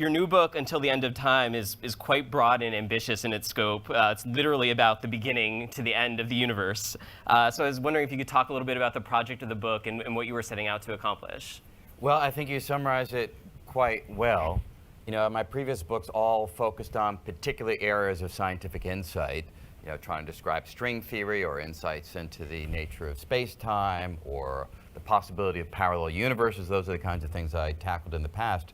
your new book, Until the End of Time, is quite broad and ambitious in its scope. It's literally about the beginning to the end of the universe. So I was wondering if you could talk a little bit about the project of the book and what you were setting out to accomplish. Well, I think you summarized it quite well. You know, my previous books all focused on particular areas of scientific insight, you know, trying to describe string theory or insights into the nature of space-time or the possibility of parallel universes. Those are the kinds of things I tackled in the past.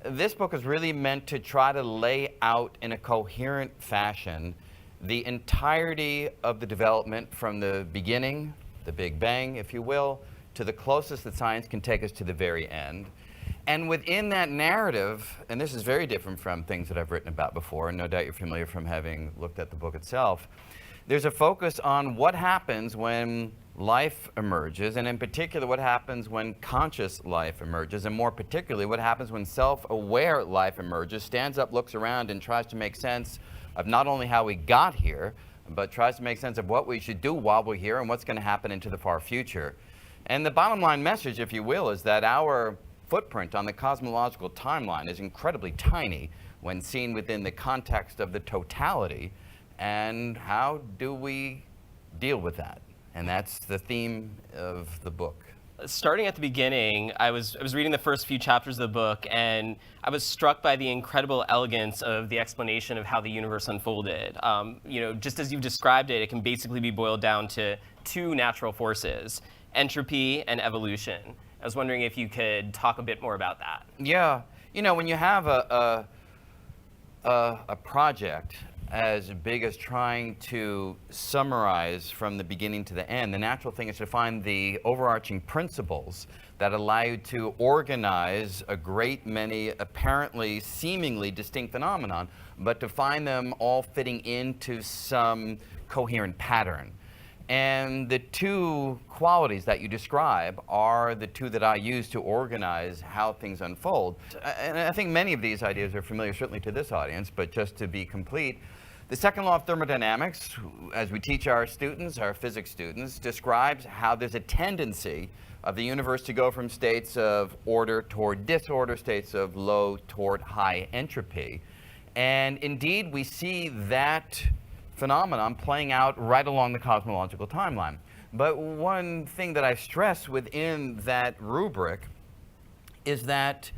This book is really meant to try to lay out in a coherent fashion the entirety of the development from the beginning, the Big Bang, if you will, to the closest that science can take us to the very end. And within that narrative, and this is very different from things that I've written about before, and no doubt you're familiar from having looked at the book itself, there's a focus on what happens when life emerges, and in particular what happens when conscious life emerges, and more particularly what happens when self-aware life emerges, stands up, looks around, and tries to make sense of not only how we got here, but tries to make sense of what we should do while we're here and what's going to happen into the far future. And the bottom line message, if you will, is that our footprint on the cosmological timeline is incredibly tiny when seen within the context of the totality. And how do we deal with that? And that's the theme of the book. Starting at the beginning, I was reading the first few chapters of the book, and I was struck by the incredible elegance of the explanation of how the universe unfolded. You know, just as you've described it, it can basically be boiled down to two natural forces: entropy and evolution. I was wondering if you could talk a bit more about that. Yeah, you know, when you have a project as big as trying to summarize from the beginning to the end, the natural thing is to find the overarching principles that allow you to organize a great many apparently seemingly distinct phenomenon, but to find them all fitting into some coherent pattern. And the two qualities that you describe are the two that I use to organize how things unfold. And I think many of these ideas are familiar certainly to this audience, but just to be complete, the second law of thermodynamics, as we teach our students, our physics students, describes how there's a tendency of the universe to go from states of order toward disorder, states of low toward high entropy. And indeed, we see that phenomenon playing out right along the cosmological timeline. But one thing that I stress within that rubric is that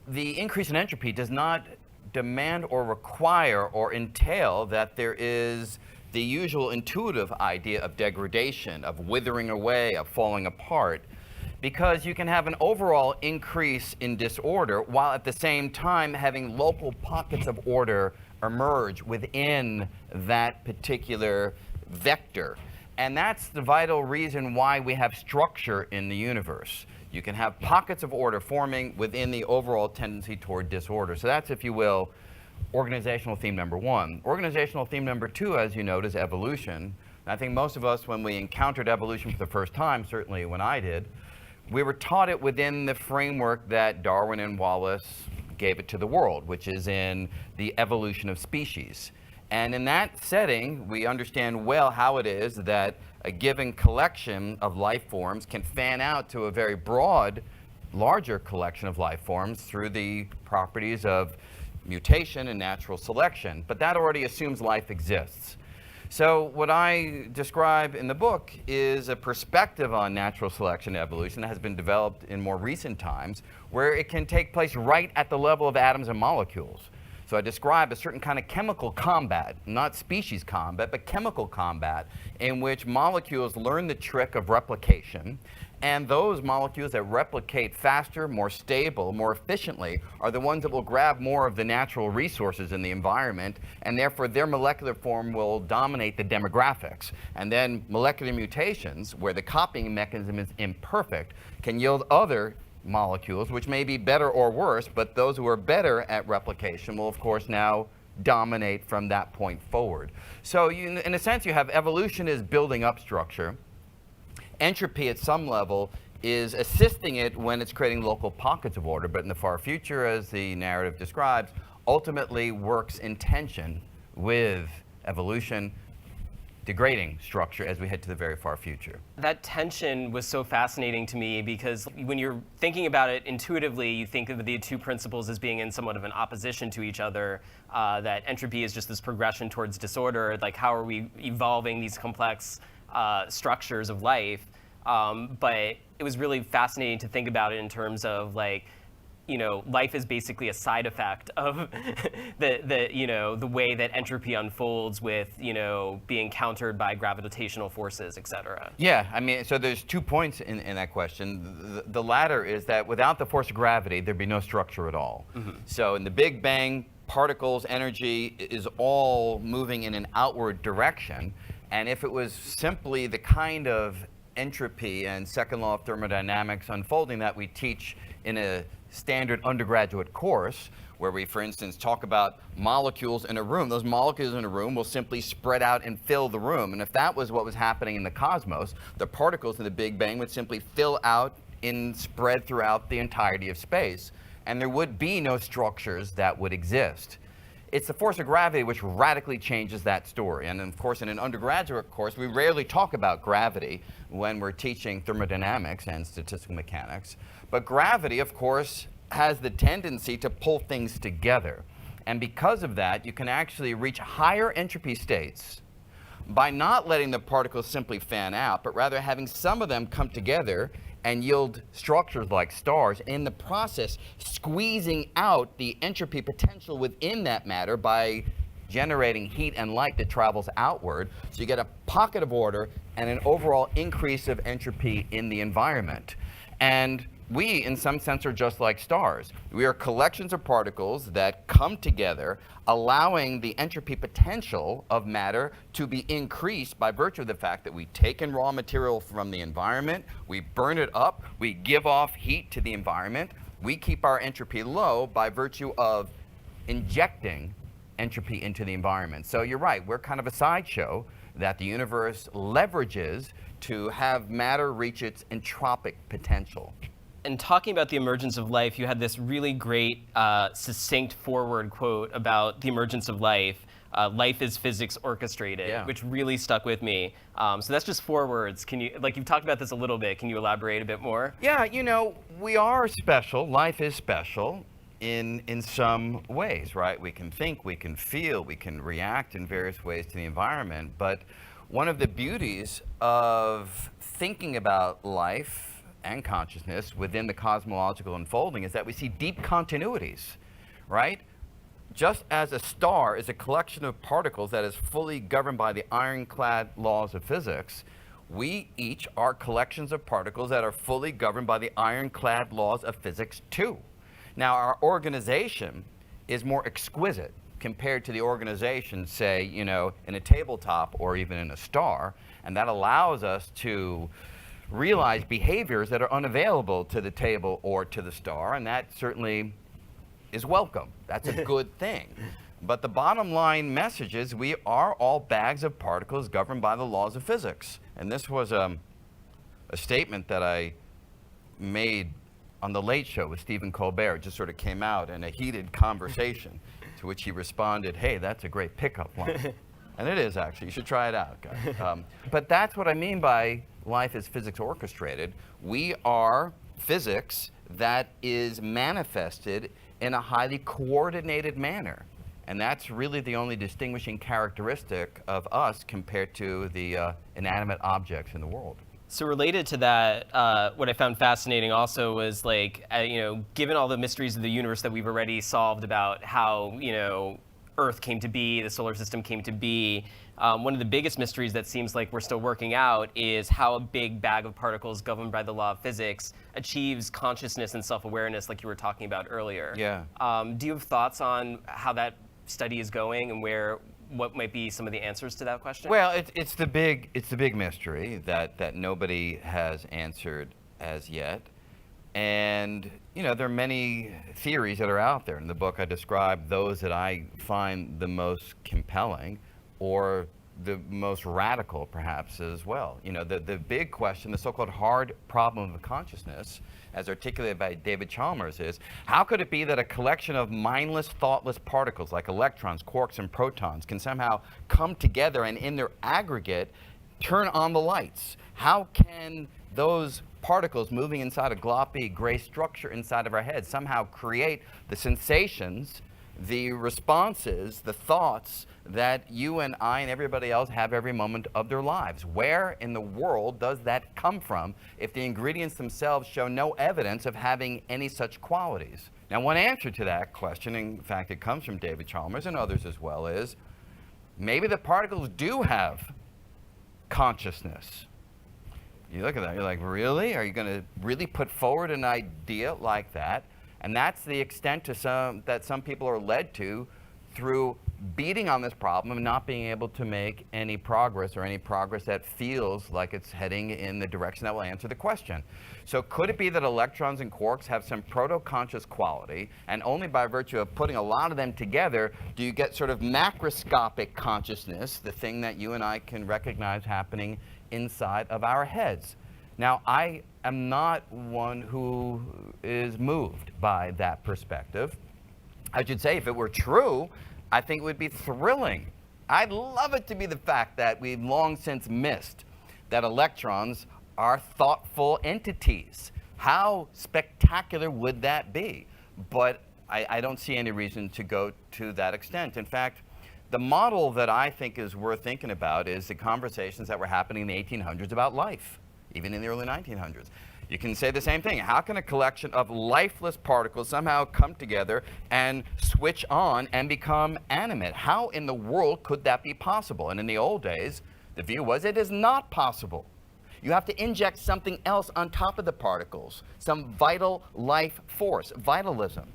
the increase in entropy does not demand or require or entail that there is the usual intuitive idea of degradation, of withering away, of falling apart, because you can have an overall increase in disorder while at the same time having local pockets of order emerge within that particular vector. And that's the vital reason why we have structure in the universe. You can have pockets of order forming within the overall tendency toward disorder. So that's, if you will, organizational theme number one. Organizational theme number two, as you note, is evolution. And I think most of us, when we encountered evolution for the first time, certainly when I did, we were taught it within the framework that Darwin and Wallace gave it to the world, which is in the evolution of species. And in that setting, we understand well how it is that a given collection of life forms can fan out to a very broad, larger collection of life forms through the properties of mutation and natural selection. But that already assumes life exists. So what I describe in the book is a perspective on natural selection and evolution that has been developed in more recent times, where it can take place right at the level of atoms and molecules. So I describe a certain kind of chemical combat, not species combat, but chemical combat, in which molecules learn the trick of replication, and those molecules that replicate faster, more stable, more efficiently are the ones that will grab more of the natural resources in the environment, and therefore their molecular form will dominate the demographics. And then molecular mutations, where the copying mechanism is imperfect, can yield other molecules, which may be better or worse, but those who are better at replication will, of course, now dominate from that point forward. So in a sense, you have evolution is building up structure. Entropy at some level is assisting it when it's creating local pockets of order, but in the far future, as the narrative describes, ultimately works in tension with evolution, degrading structure as we head to the very far future. That tension was so fascinating to me because when you're thinking about it intuitively, you think of the two principles as being in somewhat of an opposition to each other, that entropy is just this progression towards disorder, like how are we evolving these complex structures of life. But it was really fascinating to think about it in terms of like, life is basically a side effect of the way that entropy unfolds with, being countered by gravitational forces, et cetera. Yeah, I mean, so there's 2 points in that question. The latter is that without the force of gravity, there'd be no structure at all. Mm-hmm. So in the Big Bang, particles, energy is all moving in an outward direction. And if it was simply the kind of entropy and second law of thermodynamics unfolding that we teach in a standard undergraduate course, where we, for instance, talk about molecules in a room. Those molecules in a room will simply spread out and fill the room. And if that was what was happening in the cosmos, the particles in the Big Bang would simply fill out and spread throughout the entirety of space. And there would be no structures that would exist. It's the force of gravity which radically changes that story. And of course, in an undergraduate course, we rarely talk about gravity when we're teaching thermodynamics and statistical mechanics. But gravity, of course, has the tendency to pull things together. And because of that, you can actually reach higher entropy states by not letting the particles simply fan out, but rather having some of them come together and yield structures like stars, in the process squeezing out the entropy potential within that matter by generating heat and light that travels outward. So you get a pocket of order and an overall increase of entropy in the environment. And we, in some sense, are just like stars. We are collections of particles that come together, allowing the entropy potential of matter to be increased by virtue of the fact that we take in raw material from the environment, we burn it up, we give off heat to the environment, we keep our entropy low by virtue of injecting entropy into the environment. So you're right, we're kind of a sideshow that the universe leverages to have matter reach its entropic potential. And talking about the emergence of life, you had this really great, succinct forward quote about the emergence of life. Life is physics orchestrated, yeah, which really stuck with me. So that's just 4 words. Can you, you've talked about this a little bit, can you elaborate a bit more? Yeah, we are special. Life is special in some ways, right? We can think, we can feel, we can react in various ways to the environment. But one of the beauties of thinking about life and consciousness within the cosmological unfolding is that we see deep continuities, right? Just as a star is a collection of particles that is fully governed by the ironclad laws of physics, we each are collections of particles that are fully governed by the ironclad laws of physics too. Now, our organization is more exquisite compared to the organization, say, in a tabletop or even in a star, and that allows us to realize behaviors that are unavailable to the table or to the star, and that certainly is welcome. That's a good thing. But the bottom line message is we are all bags of particles governed by the laws of physics. And this was a statement that I made on The Late Show with Stephen Colbert. It just sort of came out in a heated conversation, to which he responded, "Hey, that's a great pickup line." And it is, actually. You should try it out, guys. But that's what I mean by life is physics orchestrated. We are physics that is manifested in a highly coordinated manner. And that's really the only distinguishing characteristic of us compared to the inanimate objects in the world. So related to that, what I found fascinating also was given all the mysteries of the universe that we've already solved about how, Earth came to be, the solar system came to be, one of the biggest mysteries that seems like we're still working out is how a big bag of particles governed by the law of physics achieves consciousness and self-awareness like you were talking about earlier. Yeah. Do you have thoughts on how that study is going and what might be some of the answers to that question? Well, it's the big mystery that nobody has answered as yet. And, there are many theories that are out there. In the book, I describe those that I find the most compelling or the most radical, perhaps, as well. You know, the big question, the so-called hard problem of consciousness, as articulated by David Chalmers, is how could it be that a collection of mindless, thoughtless particles like electrons, quarks, and protons can somehow come together and in their aggregate turn on the lights? How can those particles moving inside a gloppy gray structure inside of our heads somehow create the sensations, the responses, the thoughts that you and I and everybody else have every moment of their lives? Where in the world does that come from if the ingredients themselves show no evidence of having any such qualities? Now, one answer to that question, in fact it comes from David Chalmers and others as well, is maybe the particles do have consciousness. You look at that, you're like, really? Are you going to really put forward an idea like that? And that's the extent to that some people are led to through beating on this problem and not being able to make any progress, or any progress that feels like it's heading in the direction that will answer the question. So could it be that electrons and quarks have some proto-conscious quality, and only by virtue of putting a lot of them together do you get sort of macroscopic consciousness, the thing that you and I can recognize happening inside of our heads? Now, I am not one who is moved by that perspective. I should say, if it were true, I think it would be thrilling. I'd love it to be the fact that we've long since missed that electrons are thoughtful entities. How spectacular would that be? But I don't see any reason to go to that extent. In fact, the model that I think is worth thinking about is the conversations that were happening in the 1800s about life, even in the early 1900s. You can say the same thing. How can a collection of lifeless particles somehow come together and switch on and become animate? How in the world could that be possible? And in the old days, the view was it is not possible. You have to inject something else on top of the particles, some vital life force, vitalism.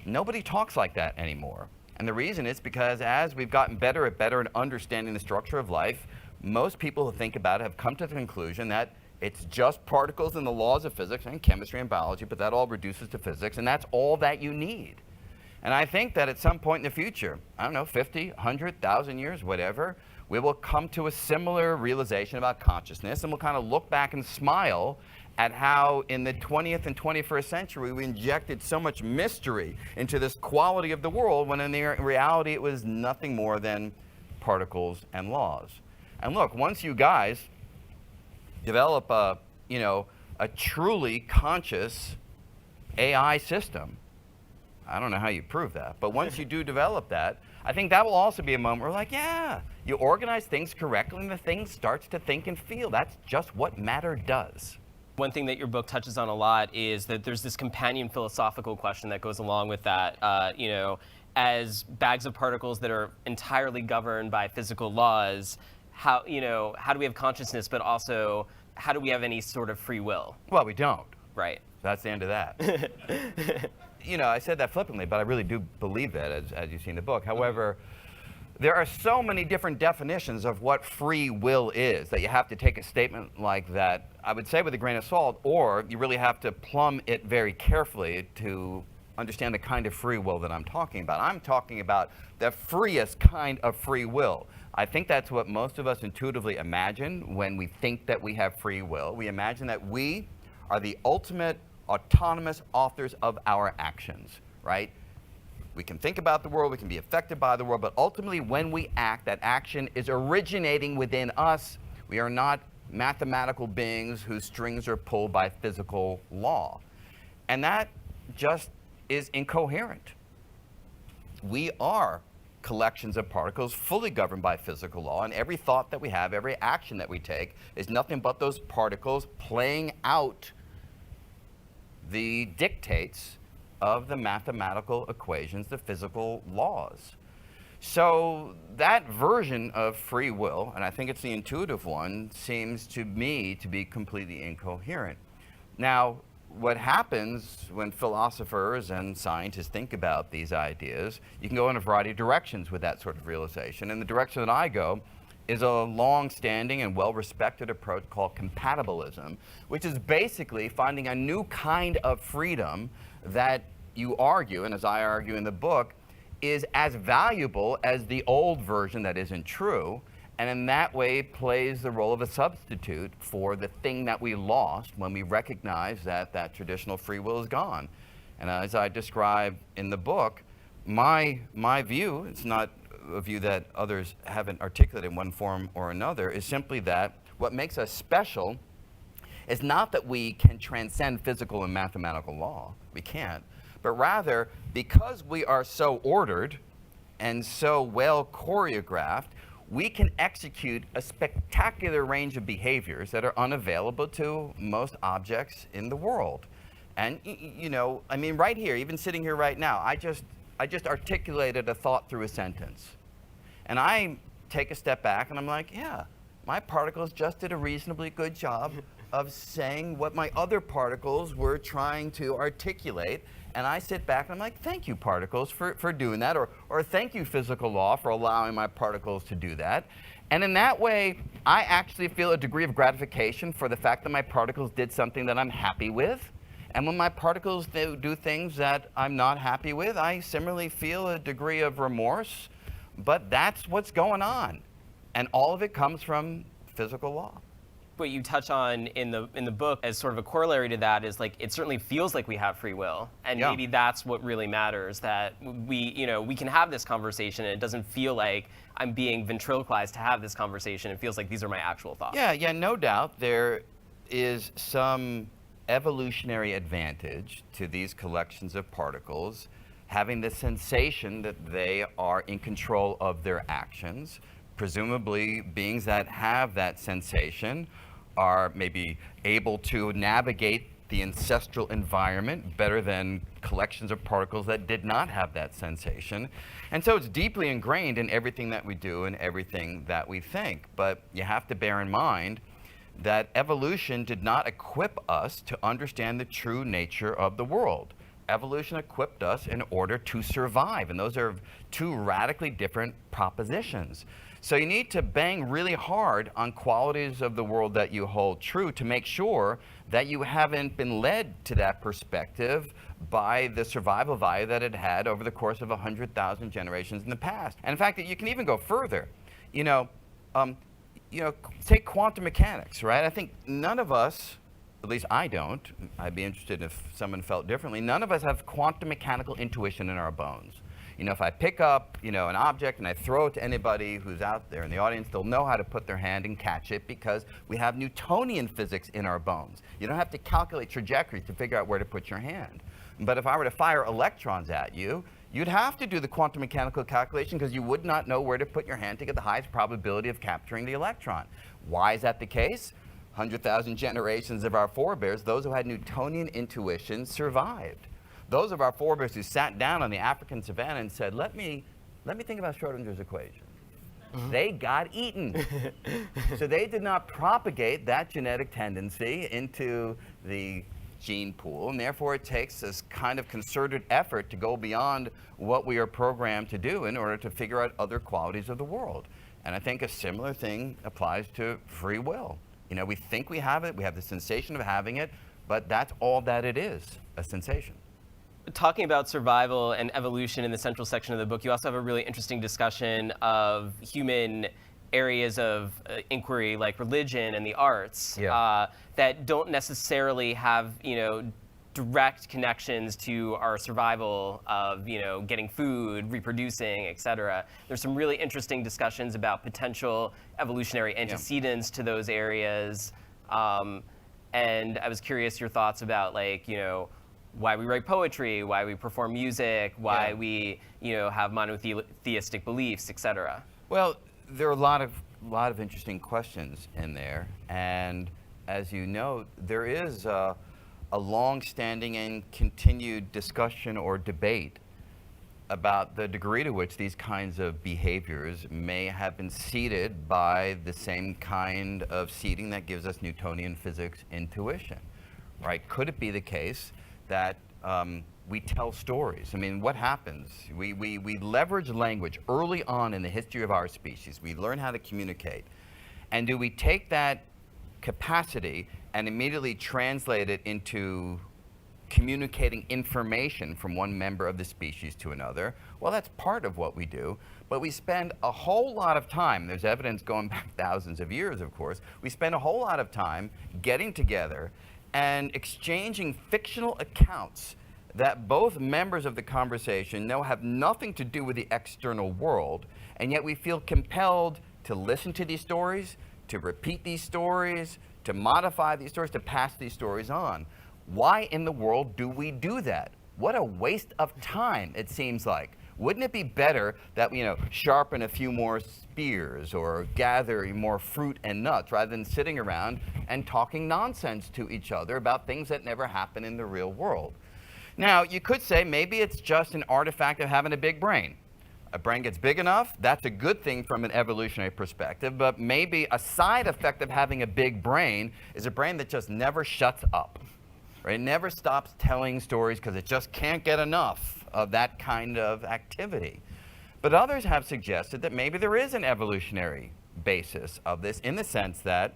Nobody talks like that anymore. And the reason is because as we've gotten better at understanding the structure of life, most people who think about it have come to the conclusion that it's just particles and the laws of physics and chemistry and biology, but that all reduces to physics, and that's all that you need. And I think that at some point in the future, I don't know, 50, 100, 1,000 years, whatever, we will come to a similar realization about consciousness, and we'll kind of look back and smile at how in the 20th and 21st century we injected so much mystery into this quality of the world, when in reality it was nothing more than particles and laws. And look, once you guys develop a truly conscious AI system, I don't know how you prove that, but once you do develop that, I think that will also be a moment where, like, yeah, you organize things correctly and the thing starts to think and feel. That's just what matter does. One thing that your book touches on a lot is that there's this companion philosophical question that goes along with that. As bags of particles that are entirely governed by physical laws, how do we have consciousness, but also how do we have any sort of free will? Well, we don't. Right. That's the end of that. I said that flippantly, but I really do believe that, as you see in the book. However, there are so many different definitions of what free will is that you have to take a statement like that, I would say, with a grain of salt, or you really have to plumb it very carefully to understand the kind of free will that I'm talking about. I'm talking about the freest kind of free will. I think that's what most of us intuitively imagine when we think that we have free will. We imagine that we are the ultimate autonomous authors of our actions, right? We can think about the world, we can be affected by the world, but ultimately when we act, that action is originating within us. We are not mathematical beings whose strings are pulled by physical law. And that just is incoherent. We are collections of particles fully governed by physical law, and every thought that we have, every action that we take is nothing but those particles playing out the dictates of the mathematical equations, the physical laws. So that version of free will, and I think it's the intuitive one, seems to me to be completely incoherent. Now, what happens when philosophers and scientists think about these ideas, you can go in a variety of directions with that sort of realization. And the direction that I go is a long-standing and well-respected approach called compatibilism, which is basically finding a new kind of freedom that you argue, and as I argue in the book, is as valuable as the old version that isn't true, and in that way plays the role of a substitute for the thing that we lost when we recognize that that traditional free will is gone. And as I describe in the book, my view, it's not a view that others haven't articulated in one form or another, is simply that what makes us special is not that we can transcend physical and mathematical law. We can't. But rather, because we are so ordered and so well choreographed, we can execute a spectacular range of behaviors that are unavailable to most objects in the world. And you know, I mean, right here, even sitting here right now, I just articulated a thought through a sentence. And I take a step back and I'm like, yeah, my particles just did a reasonably good job of saying what my other particles were trying to articulate. And I sit back and I'm like, thank you, particles, for doing that, or thank you, physical law, for allowing my particles to do that. And in that way, I actually feel a degree of gratification for the fact that my particles did something that I'm happy with. And when my particles do things that I'm not happy with, I similarly feel a degree of remorse. But that's what's going on. And all of it comes from physical law. What you touch on in the book as sort of a corollary to that is, like, it certainly feels like we have free will, and maybe that's what really matters, that we can have this conversation and it doesn't feel like I'm being ventriloquized to have this conversation. It feels like these are my actual thoughts. Yeah, no doubt there is some evolutionary advantage to these collections of particles having the sensation that they are in control of their actions. Presumably, beings that have that sensation are maybe able to navigate the ancestral environment better than collections of particles that did not have that sensation. And so it's deeply ingrained in everything that we do and everything that we think. But you have to bear in mind that evolution did not equip us to understand the true nature of the world. Evolution equipped us in order to survive, and those are two radically different propositions. So you need to bang really hard on qualities of the world that you hold true to make sure that you haven't been led to that perspective by the survival value that it had over the course of 100,000 generations in the past. And in fact, you can even go further. Take quantum mechanics, right? I think none of us, at least I don't, I'd be interested if someone felt differently, none of us have quantum mechanical intuition in our bones. You know, if I pick up, an object and I throw it to anybody who's out there in the audience, they'll know how to put their hand and catch it because we have Newtonian physics in our bones. You don't have to calculate trajectories to figure out where to put your hand. But if I were to fire electrons at you, you'd have to do the quantum mechanical calculation because you would not know where to put your hand to get the highest probability of capturing the electron. Why is that the case? 100,000 generations of our forebears, those who had Newtonian intuition, survived. Those of our forebears who sat down on the African savannah and said, let me think about Schrodinger's equation. They got eaten. So they did not propagate that genetic tendency into the gene pool, and therefore it takes this kind of concerted effort to go beyond what we are programmed to do in order to figure out other qualities of the world. And I think a similar thing applies to free will. We think we have it, we have the sensation of having it, but that's all that it is, a sensation. Talking about survival and evolution in the central section of the book, you also have a really interesting discussion of human areas of inquiry like religion and the arts that don't necessarily have, direct connections to our survival of, getting food, reproducing, et cetera. There's some really interesting discussions about potential evolutionary antecedents to those areas. And I was curious your thoughts about, why we write poetry, why we perform music, why we, have monotheistic beliefs, et cetera. Well, there are a lot of interesting questions in there, and as you note, there is a long-standing and continued discussion or debate about the degree to which these kinds of behaviors may have been seeded by the same kind of seeding that gives us Newtonian physics intuition, right? Could it be the case that we tell stories? I mean, what happens? We leverage language early on in the history of our species. We learn how to communicate. And do we take that capacity and immediately translate it into communicating information from one member of the species to another. Well, that's part of what we do, but we spend a whole lot of time, there's evidence going back thousands of years, of course, we spend a whole lot of time getting together and exchanging fictional accounts that both members of the conversation know have nothing to do with the external world, and yet we feel compelled to listen to these stories, to repeat these stories, to modify these stories, to pass these stories on. Why in the world do we do that? What a waste of time, it seems like. Wouldn't it be better that we, sharpen a few more spears or gather more fruit and nuts rather than sitting around and talking nonsense to each other about things that never happen in the real world? Now, you could say maybe it's just an artifact of having a big brain. A brain gets big enough, that's a good thing from an evolutionary perspective, but maybe a side effect of having a big brain is a brain that just never shuts up, right? It never stops telling stories because it just can't get enough of that kind of activity. But others have suggested that maybe there is an evolutionary basis of this, in the sense that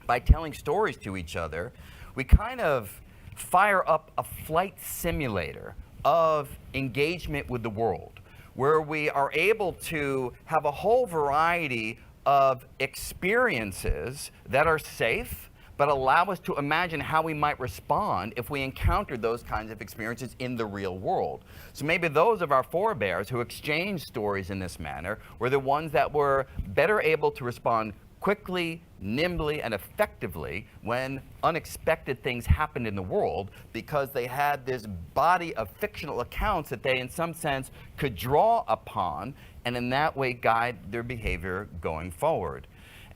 by telling stories to each other, we kind of fire up a flight simulator of engagement with the world, where we are able to have a whole variety of experiences that are safe, but allow us to imagine how we might respond if we encountered those kinds of experiences in the real world. So maybe those of our forebears who exchanged stories in this manner were the ones that were better able to respond quickly, nimbly, and effectively when unexpected things happened in the world, because they had this body of fictional accounts that they, in some sense, could draw upon, and in that way guide their behavior going forward.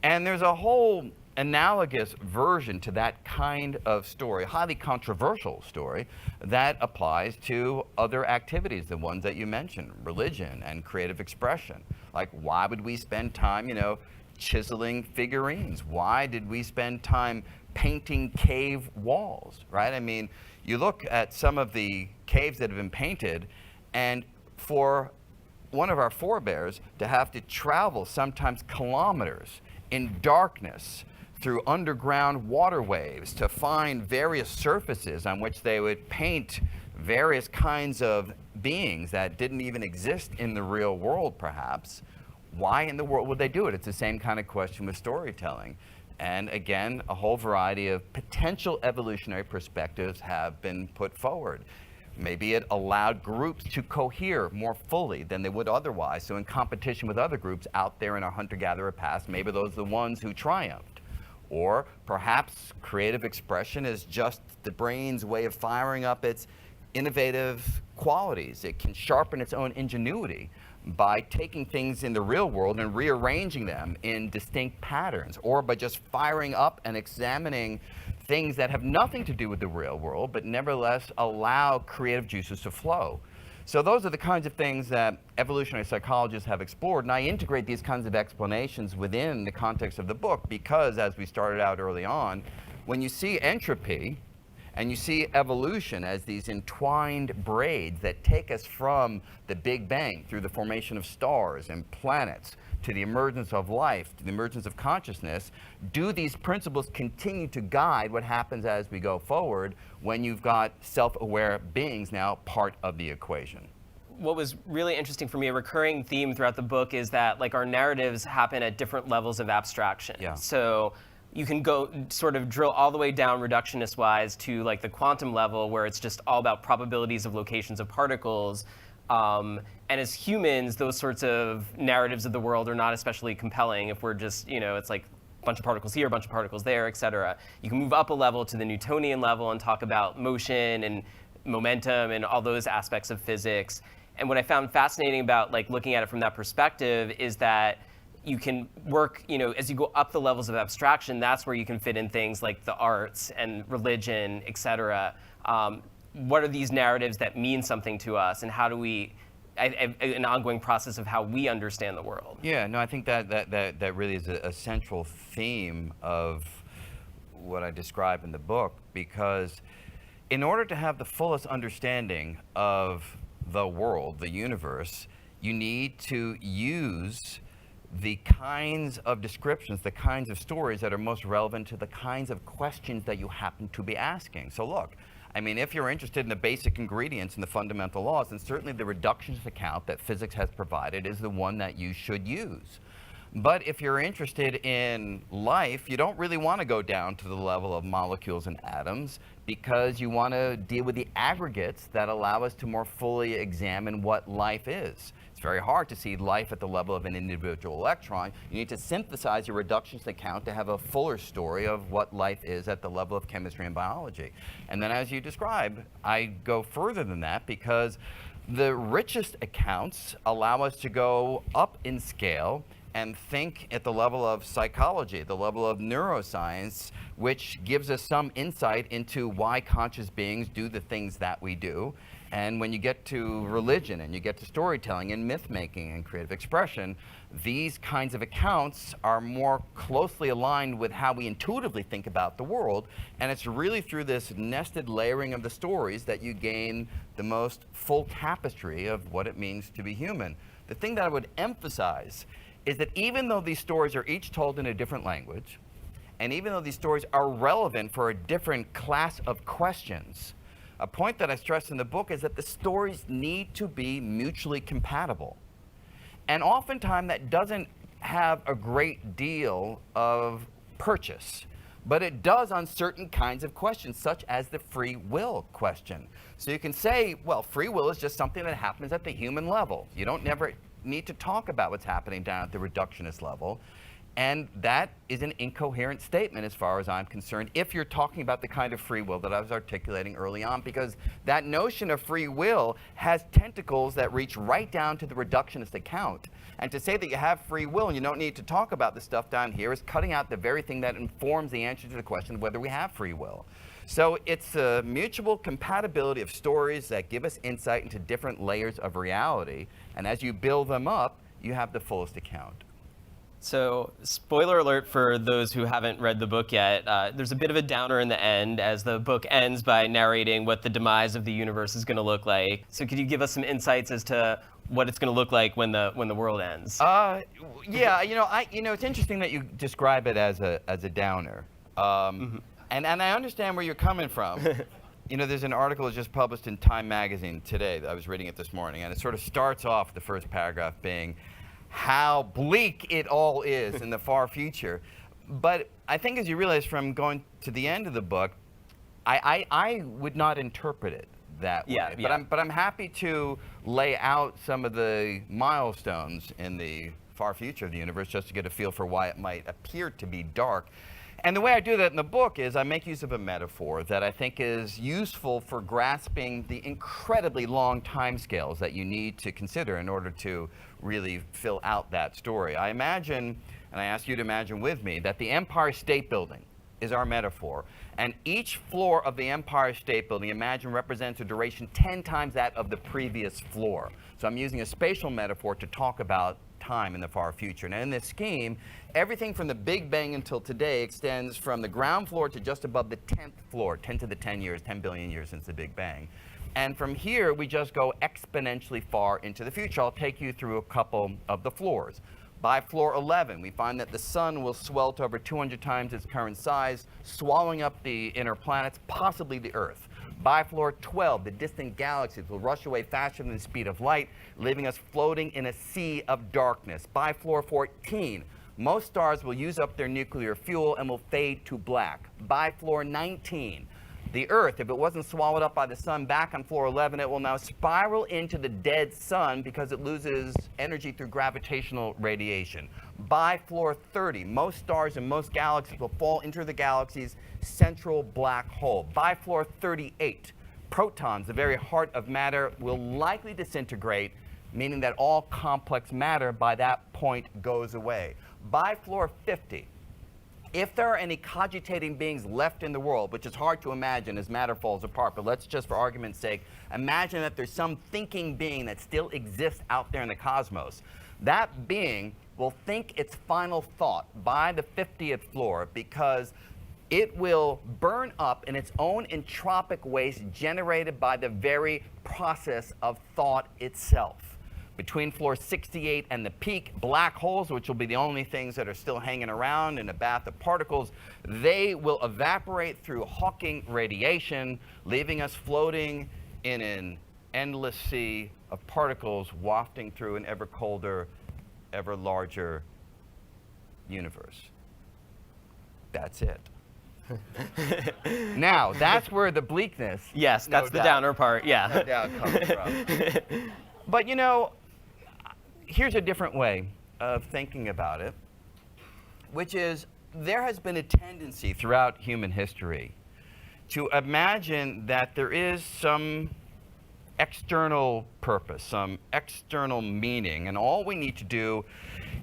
And there's a whole analogous version to that kind of story, highly controversial story, that applies to other activities, the ones that you mentioned, religion and creative expression. Like, why would we spend time, chiseling figurines? Why did we spend time painting cave walls, right? I mean, you look at some of the caves that have been painted, and for one of our forebears to have to travel sometimes kilometers in darkness through underground waterways to find various surfaces on which they would paint various kinds of beings that didn't even exist in the real world, perhaps. Why in the world would they do it? It's the same kind of question with storytelling. And again, a whole variety of potential evolutionary perspectives have been put forward. Maybe it allowed groups to cohere more fully than they would otherwise. So in competition with other groups out there in our hunter-gatherer past, maybe those are the ones who triumphed. Or perhaps creative expression is just the brain's way of firing up its innovative qualities. It can sharpen its own ingenuity by taking things in the real world and rearranging them in distinct patterns, or by just firing up and examining things that have nothing to do with the real world, but nevertheless allow creative juices to flow. So those are the kinds of things that evolutionary psychologists have explored, and I integrate these kinds of explanations within the context of the book because, as we started out early on, when you see entropy and you see evolution as these entwined braids that take us from the Big Bang through the formation of stars and planets to the emergence of life, to the emergence of consciousness, do these principles continue to guide what happens as we go forward when you've got self-aware beings now part of the equation? What was really interesting for me, a recurring theme throughout the book, is that our narratives happen at different levels of abstraction. Yeah. So you can go sort of drill all the way down reductionist-wise to the quantum level, where it's just all about probabilities of locations of particles. And as humans, those sorts of narratives of the world are not especially compelling if we're just, it's like a bunch of particles here, a bunch of particles there, et cetera. You can move up a level to the Newtonian level and talk about motion and momentum and all those aspects of physics. And what I found fascinating about looking at it from that perspective is that you can work, as you go up the levels of abstraction, that's where you can fit in things like the arts and religion, et cetera. What are these narratives that mean something to us, and how do we, an ongoing process of how we understand the world? Yeah, no, I think that really is a central theme of what I describe in the book, because in order to have the fullest understanding of the world, the universe, you need to use the kinds of descriptions, the kinds of stories that are most relevant to the kinds of questions that you happen to be asking. So look, I mean, if you're interested in the basic ingredients and the fundamental laws, then certainly the reductionist account that physics has provided is the one that you should use. But if you're interested in life, you don't really want to go down to the level of molecules and atoms, because you want to deal with the aggregates that allow us to more fully examine what life is. It's very hard to see life at the level of an individual electron. You need to synthesize your reductionist account to have a fuller story of what life is at the level of chemistry and biology. And then, as you describe, I go further than that, because the richest accounts allow us to go up in scale and think at the level of psychology, the level of neuroscience, which gives us some insight into why conscious beings do the things that we do. And when you get to religion and you get to storytelling and myth-making and creative expression, these kinds of accounts are more closely aligned with how we intuitively think about the world. And it's really through this nested layering of the stories that you gain the most full tapestry of what it means to be human. The thing that I would emphasize is that even though these stories are each told in a different language, and even though these stories are relevant for a different class of questions, a point that I stress in the book is that the stories need to be mutually compatible. And oftentimes that doesn't have a great deal of purchase, but it does on certain kinds of questions, such as the free will question. So you can say, well, free will is just something that happens at the human level. You don't never need to talk about what's happening down at the reductionist level. And that is an incoherent statement as far as I'm concerned, if you're talking about the kind of free will that I was articulating early on, because that notion of free will has tentacles that reach right down to the reductionist account. And to say that you have free will and you don't need to talk about the stuff down here is cutting out the very thing that informs the answer to the question of whether we have free will. So it's a mutual compatibility of stories that give us insight into different layers of reality. And as you build them up, you have the fullest account. So, spoiler alert for those who haven't read the book yet, there's a bit of a downer in the end, as the book ends by narrating what the demise of the universe is going to look like. So could you give us some insights as to what it's going to look like when the world ends? Yeah, it's interesting that you describe it as a downer. And I understand where you're coming from. There's an article that just published in Time magazine today. I was reading it this morning, and it sort of starts off the first paragraph being how bleak it all is in the far future. But I think, as you realize from going to the end of the book, I would not interpret it that way. Yeah. But I'm happy to lay out some of the milestones in the far future of the universe, just to get a feel for why it might appear to be dark. And the way I do that in the book is I make use of a metaphor that I think is useful for grasping the incredibly long timescales that you need to consider in order to really fill out that story. I imagine, and I ask you to imagine with me, that the Empire State Building is our metaphor. And each floor of the Empire State Building, imagine, represents a duration 10 times that of the previous floor. So I'm using a spatial metaphor to talk about time in the far future. And in this scheme, everything from the Big Bang until today extends from the ground floor to just above the 10th floor, 10 to the 10 years, 10 billion years since the Big Bang. And from here, we just go exponentially far into the future. I'll take you through a couple of the floors. By floor 11, we find that the sun will swell to over 200 times its current size, swallowing up the inner planets, possibly the Earth. By floor 12, the distant galaxies will rush away faster than the speed of light, leaving us floating in a sea of darkness. By floor 14, most stars will use up their nuclear fuel and will fade to black. By floor 19, the Earth, if it wasn't swallowed up by the sun back on floor 11, it will now spiral into the dead sun because it loses energy through gravitational radiation. By floor 30, most stars and most galaxies will fall into the galaxy's central black hole. By floor 38, protons, the very heart of matter, will likely disintegrate, meaning that all complex matter by that point goes away. By floor 50, if there are any cogitating beings left in the world, which is hard to imagine as matter falls apart, but let's just for argument's sake imagine that there's some thinking being that still exists out there in the cosmos. That being will think its final thought by the 50th floor, because it will burn up in its own entropic waste generated by the very process of thought itself. between floor 68 and the peak, black holes, which will be the only things that are still hanging around in a bath of particles, they will evaporate through Hawking radiation, leaving us floating in an endless sea of particles wafting through an ever colder, ever larger universe. That's it. Now, that's where the bleakness, Yes, that's the downer part, yeah. no doubt comes from. But you know, here's a different way of thinking about it, which is there has been a tendency throughout human history to imagine that there is some external purpose, some external meaning, and all we need to do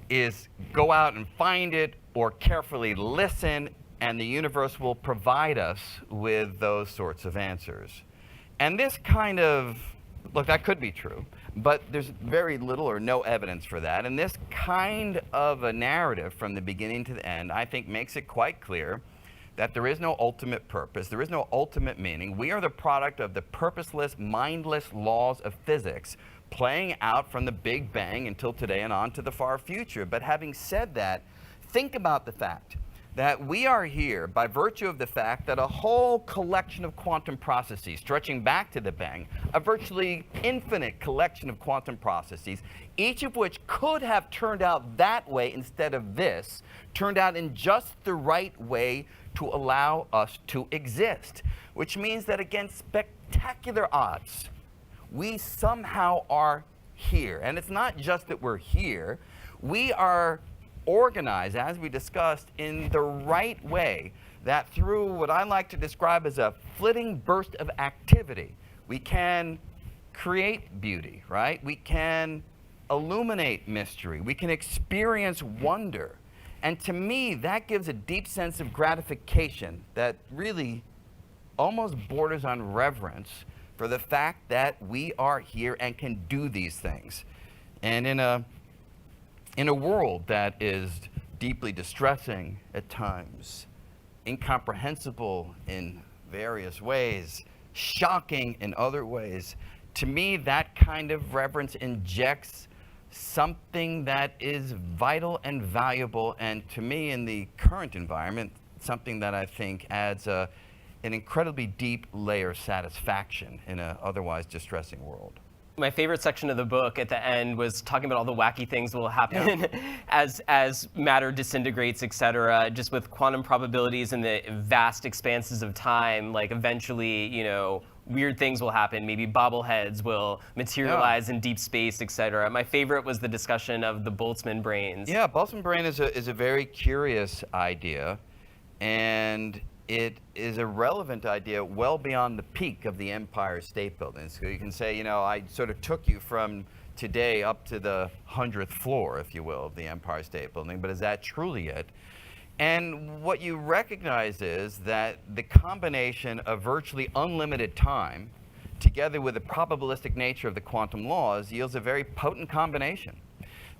is go out and find it or carefully listen, and the universe will provide us with those sorts of answers. And this kind of, look, that could be true, but there's very little or no evidence for that. And this kind of a narrative from the beginning to the end, I think, makes it quite clear that there is no ultimate purpose, there is no ultimate meaning. We are the product of the purposeless, mindless laws of physics playing out from the Big Bang until today and on to the far future. But having said that, think about the fact that we are here by virtue of the fact that a whole collection of quantum processes stretching back to the Bang, a virtually infinite collection of quantum processes, each of which could have turned out that way instead of this, turned out in just the right way to allow us to exist, which means that against spectacular odds, we somehow are here. And it's not just that we're here, we are organized, as we discussed, in the right way, that through what I like to describe as a flitting burst of activity, we can create beauty, right? We can illuminate mystery. We can experience wonder. And to me, that gives a deep sense of gratification that really almost borders on reverence for the fact that we are here and can do these things. And in a world that is deeply distressing at times, incomprehensible in various ways, shocking in other ways, to me that kind of reverence injects something that is vital and valuable, and to me in the current environment, something that I think adds an incredibly deep layer of satisfaction in an otherwise distressing world. My favorite section of the book at the end was talking about all the wacky things that will happen as matter disintegrates, et cetera, just with quantum probabilities and the vast expanses of time. Like eventually, you know, weird things will happen. Maybe bobbleheads will materialize in deep space, et cetera. My favorite was the discussion of the Boltzmann brains. Yeah, Boltzmann brain is a very curious idea, and it is a relevant idea well beyond the peak of the Empire State Building. So you can say, you know, I sort of took you from today up to the 100th floor, if you will, of the Empire State Building, but is that truly it? And what you recognize is that the combination of virtually unlimited time together with the probabilistic nature of the quantum laws yields a very potent combination.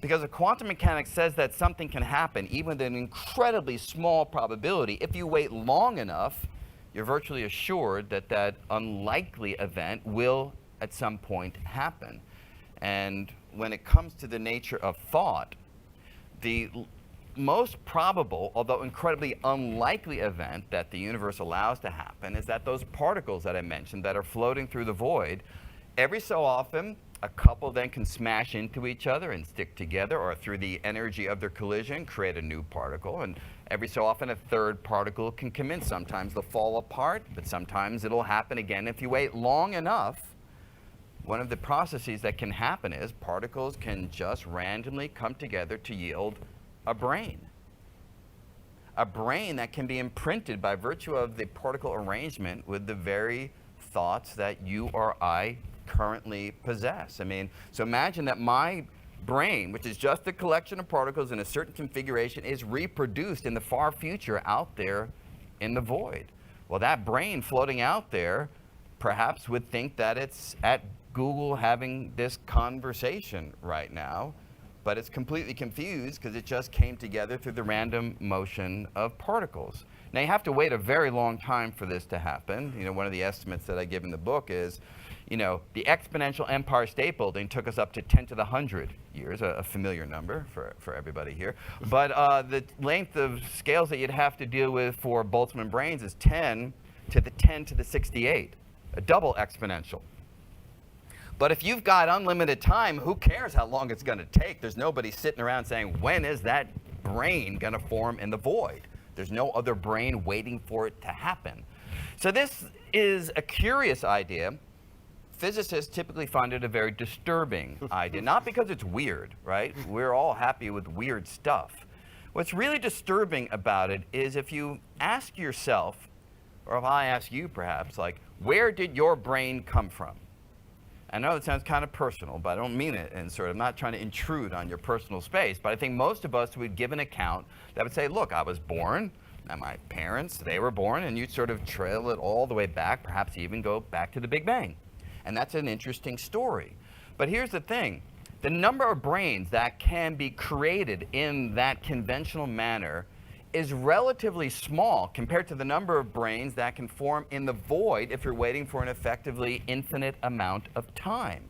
Because the quantum mechanics says that something can happen even with an incredibly small probability. If you wait long enough, you're virtually assured that that unlikely event will at some point happen. And when it comes to the nature of thought, the most probable, although incredibly unlikely event that the universe allows to happen is that those particles that I mentioned that are floating through the void, every so often, a couple then can smash into each other and stick together, or through the energy of their collision, create a new particle. And every so often, a third particle can come in. Sometimes they'll fall apart, but sometimes it'll happen again. If you wait long enough, one of the processes that can happen is particles can just randomly come together to yield a brain. A brain that can be imprinted by virtue of the particle arrangement with the very thoughts that you or I currently possess. I mean, so imagine that my brain, which is just a collection of particles in a certain configuration, is reproduced in the far future out there in the void. Well, that brain floating out there perhaps would think that it's at Google having this conversation right now, but it's completely confused because it just came together through the random motion of particles. Now you have to wait a very long time for this to happen. You know, one of the estimates that I give in the book is, you know, the exponential Empire State Building took us up to 10 to the 100 years, a familiar number for everybody here. But the length of scales that you'd have to deal with for Boltzmann brains is 10 to the 10 to the 68, a double exponential. But if you've got unlimited time, who cares how long it's going to take? There's nobody sitting around saying, when is that brain going to form in the void? There's no other brain waiting for it to happen. So this is a curious idea. Physicists typically find it a very disturbing idea, not because it's weird, right? We're all happy with weird stuff. What's really disturbing about it is if you ask yourself, or if I ask you perhaps, like, where did your brain come from? I know it sounds kind of personal, but I don't mean it, and sort of not trying to intrude on your personal space, but I think most of us would give an account that would say, look, I was born, and my parents, they were born, and you'd sort of trail it all the way back, perhaps even go back to the Big Bang. And that's an interesting story. But here's the thing. The number of brains that can be created in that conventional manner is relatively small compared to the number of brains that can form in the void if you're waiting for an effectively infinite amount of time.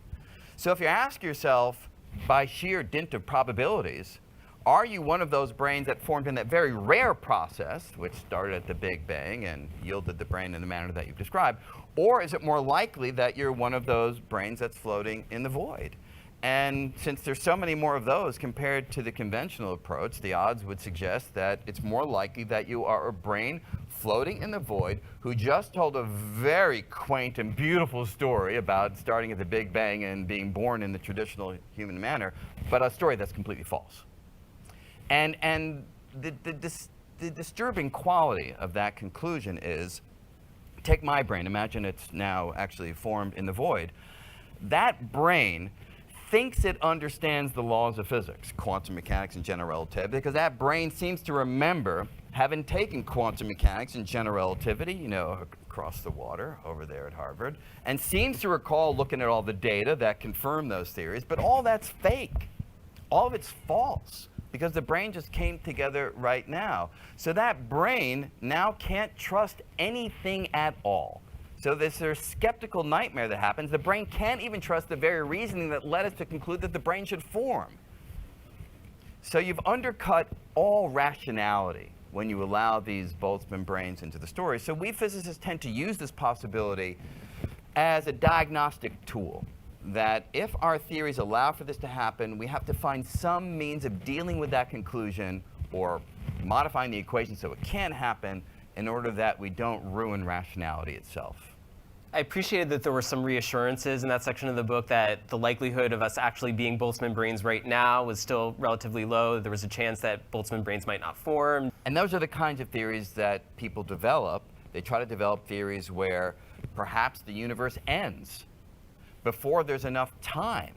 So if you ask yourself, by sheer dint of probabilities, are you one of those brains that formed in that very rare process, which started at the Big Bang and yielded the brain in the manner that you've described, or is it more likely that you're one of those brains that's floating in the void? And since there's so many more of those compared to the conventional approach, the odds would suggest that it's more likely that you are a brain floating in the void who just told a very quaint and beautiful story about starting at the Big Bang and being born in the traditional human manner, but a story that's completely false. And the disturbing quality of that conclusion is, take my brain, imagine it's now actually formed in the void. That brain thinks it understands the laws of physics, quantum mechanics and general relativity, because that brain seems to remember having taken quantum mechanics and general relativity, you know, across the water over there at Harvard, and seems to recall looking at all the data that confirm those theories, but all that's fake. All of it's false, because the brain just came together right now. So that brain now can't trust anything at all. So this sort of skeptical nightmare that happens. The brain can't even trust the very reasoning that led us to conclude that the brain should form. So you've undercut all rationality when you allow these Boltzmann brains into the story. So we physicists tend to use this possibility as a diagnostic tool, that if our theories allow for this to happen, we have to find some means of dealing with that conclusion or modifying the equation so it can happen in order that we don't ruin rationality itself. I appreciated that there were some reassurances in that section of the book that the likelihood of us actually being Boltzmann brains right now was still relatively low. There was a chance that Boltzmann brains might not form. And those are the kinds of theories that people develop. They try to develop theories where perhaps the universe ends before there's enough time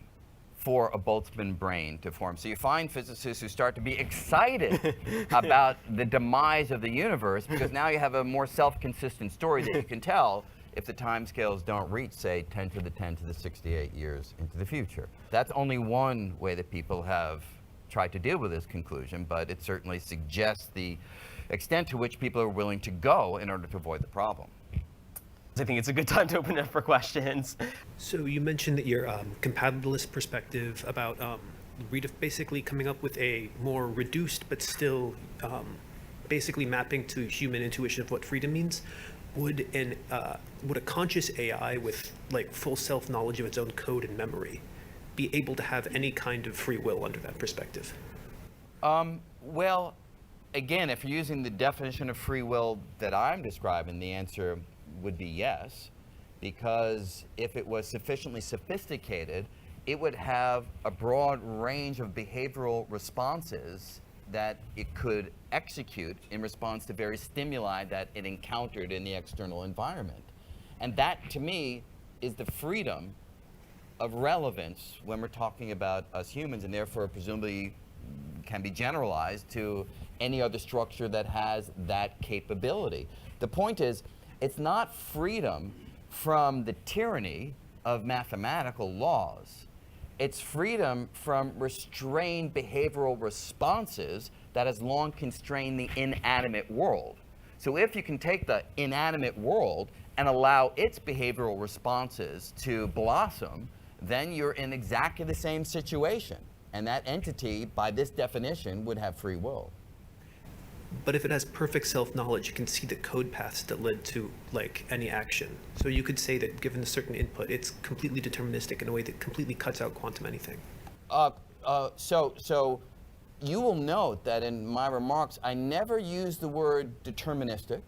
for a Boltzmann brain to form. So you find physicists who start to be excited about the demise of the universe because now you have a more self-consistent story that you can tell if the timescales don't reach, say, 10 to the 10 to the 68 years into the future. That's only one way that people have tried to deal with this conclusion, but it certainly suggests the extent to which people are willing to go in order to avoid the problem. I think it's a good time to open it up for questions. So you mentioned that your compatibilist perspective about basically coming up with a more reduced but still basically mapping to human intuition of what freedom means. Would a conscious AI with like full self-knowledge of its own code and memory be able to have any kind of free will under that perspective? Well, again, if you're using the definition of free will that I'm describing, the answer would be yes, because if it was sufficiently sophisticated, it would have a broad range of behavioral responses that it could execute in response to various stimuli that it encountered in the external environment. And that, to me, is the freedom of relevance when we're talking about us humans, and therefore presumably can be generalized to any other structure that has that capability. The point is, it's not freedom from the tyranny of mathematical laws. It's freedom from restrained behavioral responses that has long constrained the inanimate world. So if you can take the inanimate world and allow its behavioral responses to blossom, then you're in exactly the same situation. And that entity, by this definition, would have free will. But if it has perfect self-knowledge, you can see the code paths that led to like any action. So you could say that given a certain input, it's completely deterministic in a way that completely cuts out quantum anything. So you will note that in my remarks, I never use the word deterministic.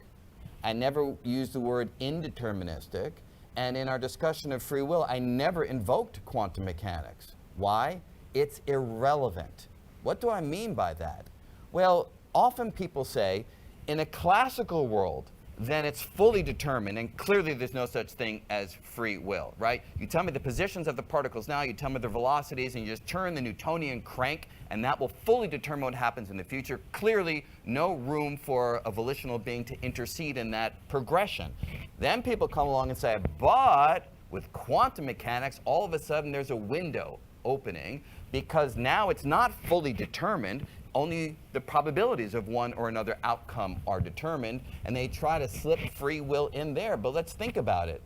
I never use the word indeterministic. And in our discussion of free will, I never invoked quantum mechanics. Why? It's irrelevant. What do I mean by that? Well, often people say, in a classical world, then it's fully determined, and clearly there's no such thing as free will, right? You tell me the positions of the particles now, you tell me their velocities, and you just turn the Newtonian crank, and that will fully determine what happens in the future. Clearly, no room for a volitional being to intercede in that progression. Then people come along and say, but with quantum mechanics, all of a sudden there's a window opening, because now it's not fully determined, only the probabilities of one or another outcome are determined, and they try to slip free will in there. But let's think about it.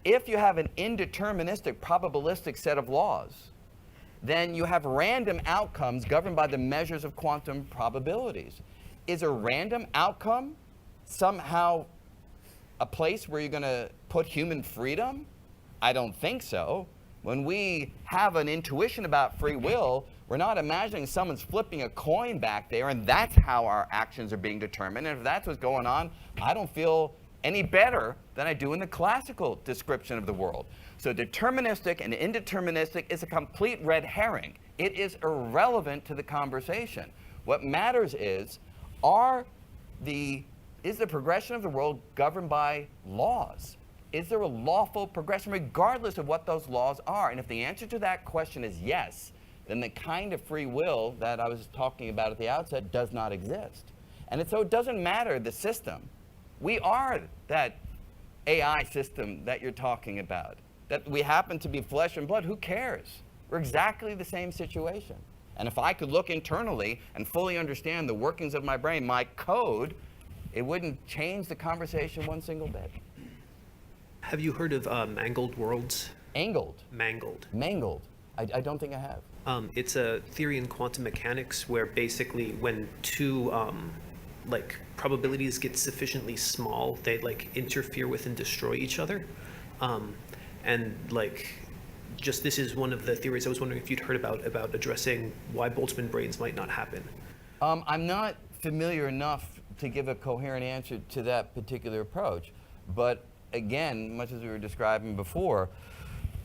If you have an indeterministic, probabilistic set of laws, then you have random outcomes governed by the measures of quantum probabilities. Is a random outcome somehow a place where you're going to put human freedom? I don't think so. When we have an intuition about free will, we're not imagining someone's flipping a coin back there and that's how our actions are being determined. And if that's what's going on, I don't feel any better than I do in the classical description of the world. So deterministic and indeterministic is a complete red herring. It is irrelevant to the conversation. What matters is the progression of the world governed by laws? Is there a lawful progression regardless of what those laws are? And if the answer to that question is yes, then the kind of free will that I was talking about at the outset does not exist. And so it doesn't matter the system. We are that AI system that you're talking about. That we happen to be flesh and blood, who cares? We're exactly the same situation. And if I could look internally and fully understand the workings of my brain, my code, it wouldn't change the conversation one single bit. Have you heard of mangled worlds? Angled? Mangled. Mangled. I don't think I have. It's a theory in quantum mechanics where basically when two like probabilities get sufficiently small, they like interfere with and destroy each other. And like, just this is one of the theories I was wondering if you'd heard about addressing why Boltzmann brains might not happen. I'm not familiar enough to give a coherent answer to that particular approach. But again, much as we were describing before,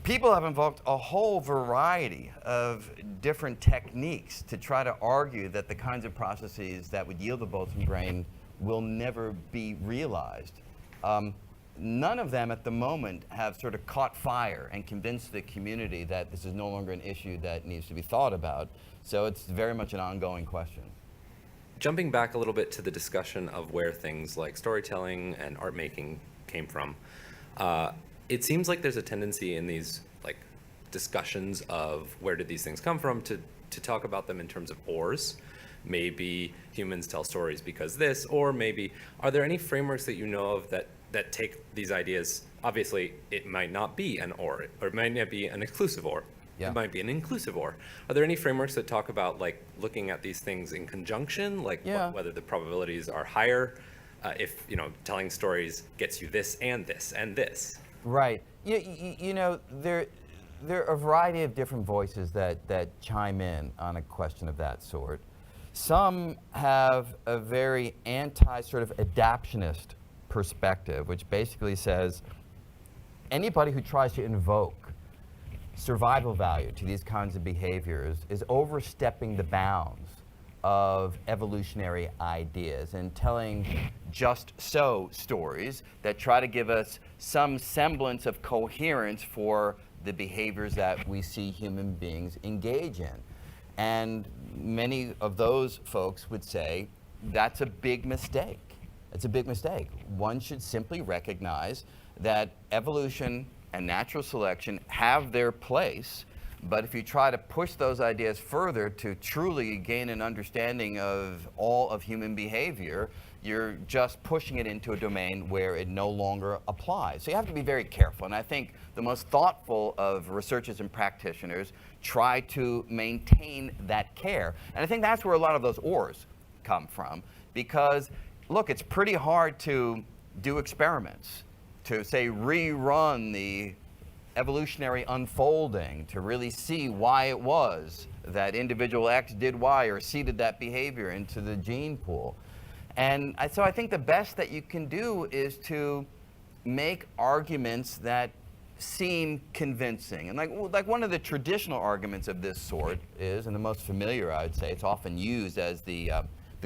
people have invoked a whole variety of different techniques to try to argue that the kinds of processes that would yield the Boltzmann brain will never be realized. None of them at the moment have sort of caught fire and convinced the community that this is no longer an issue that needs to be thought about. So it's very much an ongoing question. Jumping back a little bit to the discussion of where things like storytelling and art making came from, it seems like there's a tendency in these like discussions of where did these things come from to talk about them in terms of ors. Maybe humans tell stories because this, or maybe, are there any frameworks that you know of that take these ideas? Obviously, it might not be an or it might not be an exclusive or. Yeah. It might be an inclusive or. Are there any frameworks that talk about like looking at these things in conjunction, like whether the probabilities are higher, if telling stories gets you this and this and this? Right. You know, there are a variety of different voices that chime in on a question of that sort. Some have a very sort of adaptionist perspective, which basically says anybody who tries to invoke survival value to these kinds of behaviors is overstepping the bounds of evolutionary ideas and telling just so stories that try to give us some semblance of coherence for the behaviors that we see human beings engage in. And many of those folks would say that's a big mistake. It's a big mistake. One should simply recognize that evolution and natural selection have their place, but if you try to push those ideas further to truly gain an understanding of all of human behavior, you're just pushing it into a domain where it no longer applies. So you have to be very careful. And I think the most thoughtful of researchers and practitioners try to maintain that care. And I think that's where a lot of those ors come from. Because, look, it's pretty hard to do experiments, to, say, rerun the evolutionary unfolding, to really see why it was that individual X did Y or seeded that behavior into the gene pool. And so I think the best that you can do is to make arguments that seem convincing. And like one of the traditional arguments of this sort is, and the most familiar, I would say, it's often used as the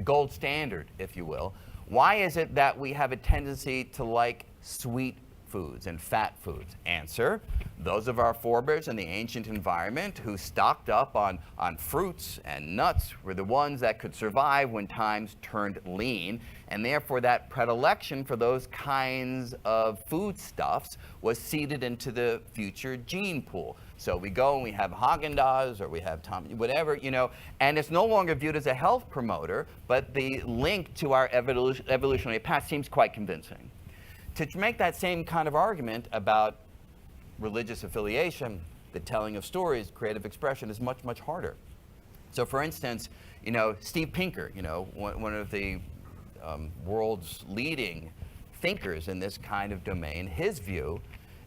gold standard, if you will. Why is it that we have a tendency to like sweet foods and fat foods? Answer: those of our forebears in the ancient environment who stocked up on fruits and nuts were the ones that could survive when times turned lean, and therefore that predilection for those kinds of foodstuffs was seeded into the future gene pool. So we go and we have Haagen-Dazs or we have whatever, you know, and it's no longer viewed as a health promoter, but the link to our evolutionary past seems quite convincing. To make that same kind of argument about religious affiliation, the telling of stories, creative expression is much, much harder. So for instance, you know, Steve Pinker, you know, one of the world's leading thinkers in this kind of domain, his view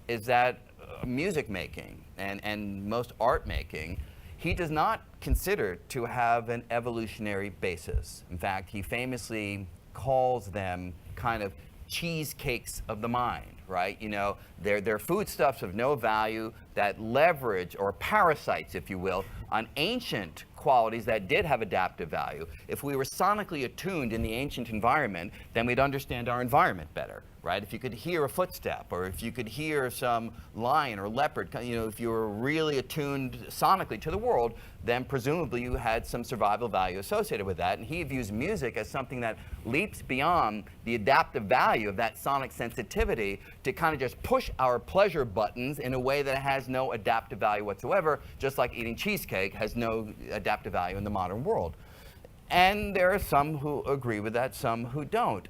is that music making and most art making, he does not consider to have an evolutionary basis. In fact, he famously calls them kind of cheesecakes of the mind, right? You know, they're foodstuffs of no value that leverage, or parasites, if you will, on ancient qualities that did have adaptive value. If we were sonically attuned in the ancient environment, then we'd understand our environment better, right? If you could hear a footstep, or if you could hear some lion or leopard, you know, if you were really attuned sonically to the world, then presumably you had some survival value associated with that. And he views music as something that leaps beyond the adaptive value of that sonic sensitivity to kind of just push our pleasure buttons in a way that has no adaptive value whatsoever, just like eating cheesecake has no adaptive value in the modern world. And there are some who agree with that, some who don't.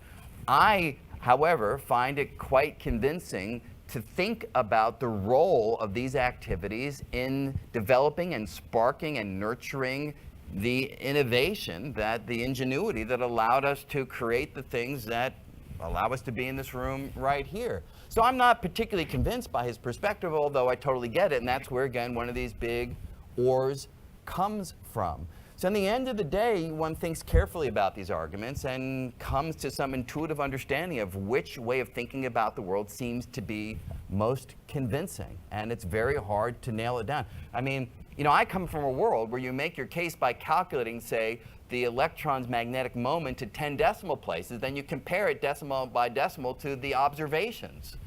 I, however, find it quite convincing to think about the role of these activities in developing and sparking and nurturing the innovation, that the ingenuity that allowed us to create the things that allow us to be in this room right here. So I'm not particularly convinced by his perspective, although I totally get it, and that's where, again, one of these big ors comes from. So in the end of the day, one thinks carefully about these arguments and comes to some intuitive understanding of which way of thinking about the world seems to be most convincing. And it's very hard to nail it down. I mean, you know, I come from a world where you make your case by calculating, say, the electron's magnetic moment to 10 decimal places, then you compare it decimal by decimal to the observations.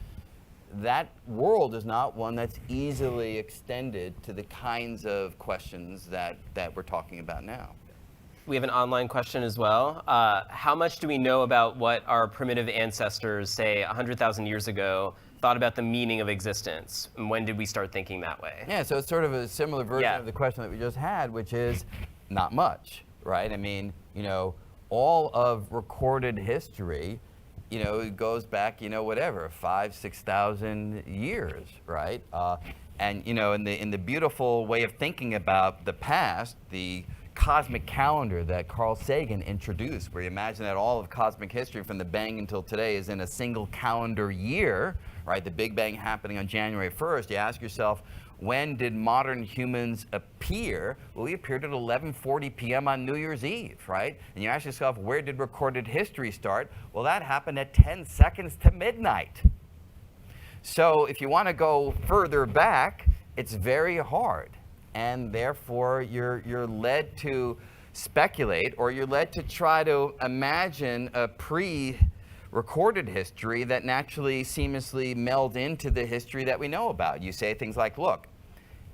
That world is not one that's easily extended to the kinds of questions that we're talking about now. We have an online question as well. How much do we know about what our primitive ancestors, say 100,000 years ago, thought about the meaning of existence? And when did we start thinking that way? Yeah, so it's sort of a similar version of the question that we just had, which is not much, right? I mean, you know, all of recorded history, you know, it goes back, you know, whatever, 5,000, 6,000 years, right? And, you know, in the beautiful way of thinking about the past, the cosmic calendar that Carl Sagan introduced, where you imagine that all of cosmic history from the Bang until today is in a single calendar year, right? The Big Bang happening on January 1st. You ask yourself, when did modern humans appear? Well, we appeared at 11:40 p.m. on New Year's Eve, right? And you ask yourself, where did recorded history start? Well, that happened at 10 seconds to midnight. So if you want to go further back, it's very hard. And therefore, you're led to speculate, or you're led to try to imagine a pre-recorded history that naturally, seamlessly melds into the history that we know about. You say things like, look,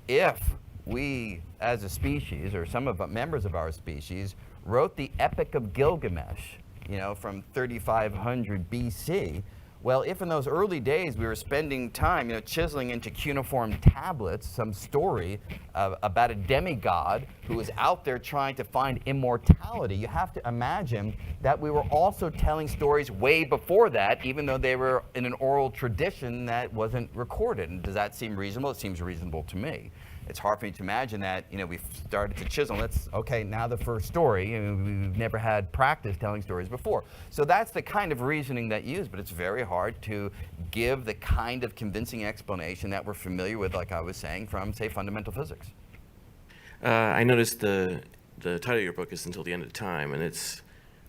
if we as a species, or some of the members of our species, wrote the Epic of Gilgamesh, you know, from 3500 BC, Well, if in those early days we were spending time, chiseling into cuneiform tablets some story about a demigod who was out there trying to find immortality, you have to imagine that we were also telling stories way before that, even though they were in an oral tradition that wasn't recorded. And does that seem reasonable? It seems reasonable to me. It's hard for me to imagine that, we've started to chisel. Okay, now the first story. We've never had practice telling stories before. So that's the kind of reasoning that you use, but it's very hard to give the kind of convincing explanation that we're familiar with, like I was saying, from, say, fundamental physics. I noticed the title of your book is Until the End of Time, and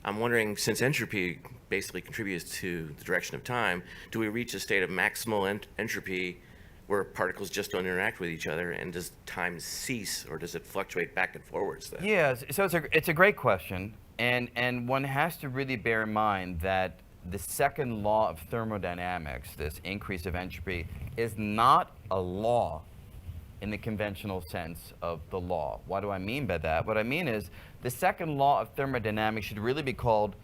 I'm wondering, since entropy basically contributes to the direction of time, do we reach a state of maximal entropy where particles just don't interact with each other, and does time cease, or does it fluctuate back and forwards then? Yeah, so it's a great question, and one has to really bear in mind that the second law of thermodynamics, this increase of entropy, is not a law in the conventional sense of the law. What do I mean by that? What I mean is the second law of thermodynamics should really be called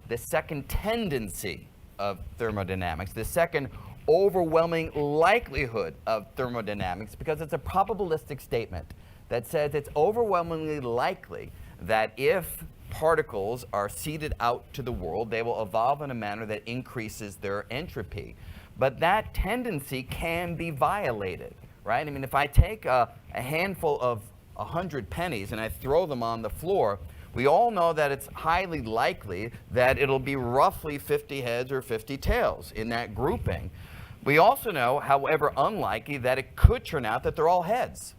the second tendency of thermodynamics, the second overwhelming likelihood of thermodynamics, because it's a probabilistic statement that says it's overwhelmingly likely that if particles are seeded out to the world, they will evolve in a manner that increases their entropy. But that tendency can be violated, right? I mean, if I take a handful of 100 pennies and I throw them on the floor, we all know that it's highly likely that it'll be roughly 50 heads or 50 tails in that grouping. We also know, however unlikely, that it could turn out that they're all heads.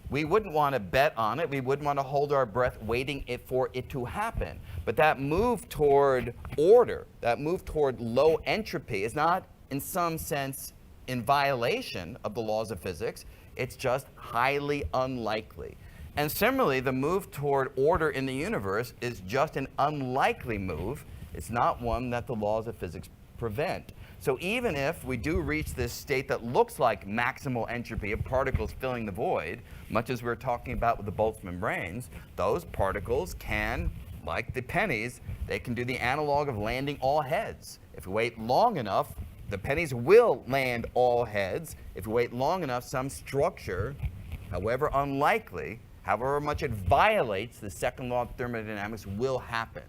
We wouldn't want to bet on it. We wouldn't want to hold our breath waiting for it to happen. But that move toward order, that move toward low entropy is not, in some sense, in violation of the laws of physics. It's just highly unlikely. And similarly, the move toward order in the universe is just an unlikely move. It's not one that the laws of physics prevent. So even if we do reach this state that looks like maximal entropy of particles filling the void, much as we were talking about with the Boltzmann brains, those particles can, like the pennies, they can do the analog of landing all heads. If we wait long enough, the pennies will land all heads. If we wait long enough, some structure, however unlikely, however much it violates the second law of thermodynamics, will happen.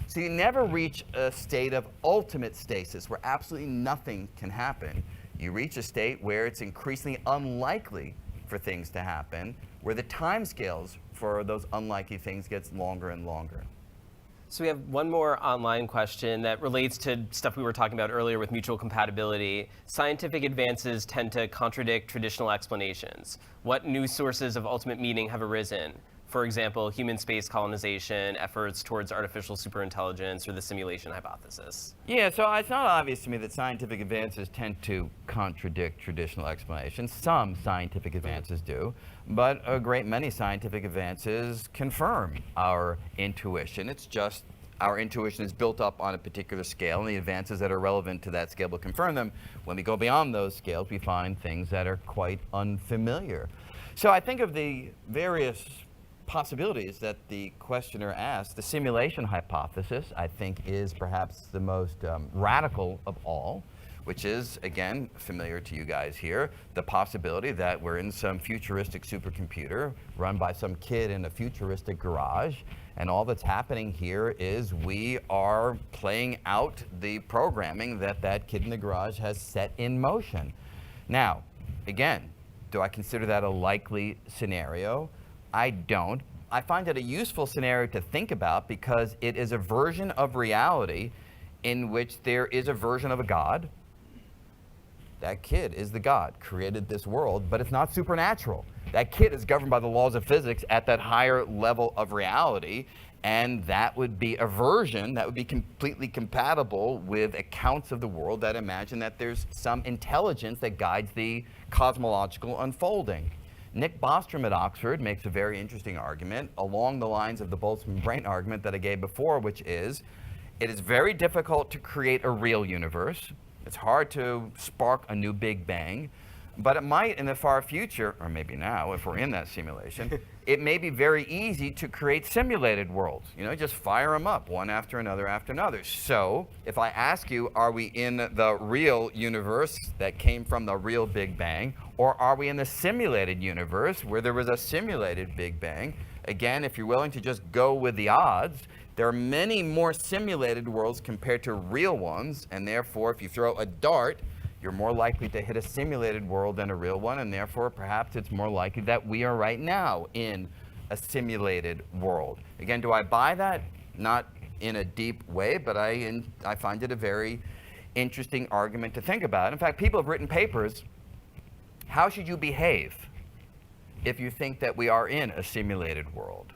So you never reach a state of ultimate stasis where absolutely nothing can happen. You reach a state where it's increasingly unlikely for things to happen, where the timescales for those unlikely things gets longer and longer. So we have one more online question that relates to stuff we were talking about earlier with mutual compatibility. Scientific advances tend to contradict traditional explanations. What new sources of ultimate meaning have arisen? For example, human space colonization, efforts towards artificial superintelligence, or the simulation hypothesis. Yeah, so it's not obvious to me that scientific advances tend to contradict traditional explanations. Some scientific advances do, but a great many scientific advances confirm our intuition. It's just our intuition is built up on a particular scale, and the advances that are relevant to that scale will confirm them. When we go beyond those scales, we find things that are quite unfamiliar. So I think of the various possibilities that the questioner asked. The simulation hypothesis, I think, is perhaps the most radical of all, which is, again, familiar to you guys here, the possibility that we're in some futuristic supercomputer run by some kid in a futuristic garage, and all that's happening here is we are playing out the programming that that kid in the garage has set in motion. Now, again, do I consider that a likely scenario? I don't. I find it a useful scenario to think about because it is a version of reality in which there is a version of a God. That kid is the God, created this world, but it's not supernatural. That kid is governed by the laws of physics at that higher level of reality, and that would be a version that would be completely compatible with accounts of the world that imagine that there's some intelligence that guides the cosmological unfolding. Nick Bostrom at Oxford makes a very interesting argument along the lines of the Boltzmann brain argument that I gave before, which is, it is very difficult to create a real universe. It's hard to spark a new Big Bang. But it might in the far future, or maybe now if we're in that simulation, it may be very easy to create simulated worlds. You know, just fire them up one after another after another. So if I ask you, are we in the real universe that came from the real Big Bang, or are we in the simulated universe where there was a simulated Big Bang? Again, if you're willing to just go with the odds, there are many more simulated worlds compared to real ones, and therefore if you throw a dart, you're more likely to hit a simulated world than a real one, and therefore perhaps it's more likely that we are right now in a simulated world. Again, do I buy that? Not in a deep way, but I find it a very interesting argument to think about. In fact, people have written papers, how should you behave if you think that we are in a simulated world?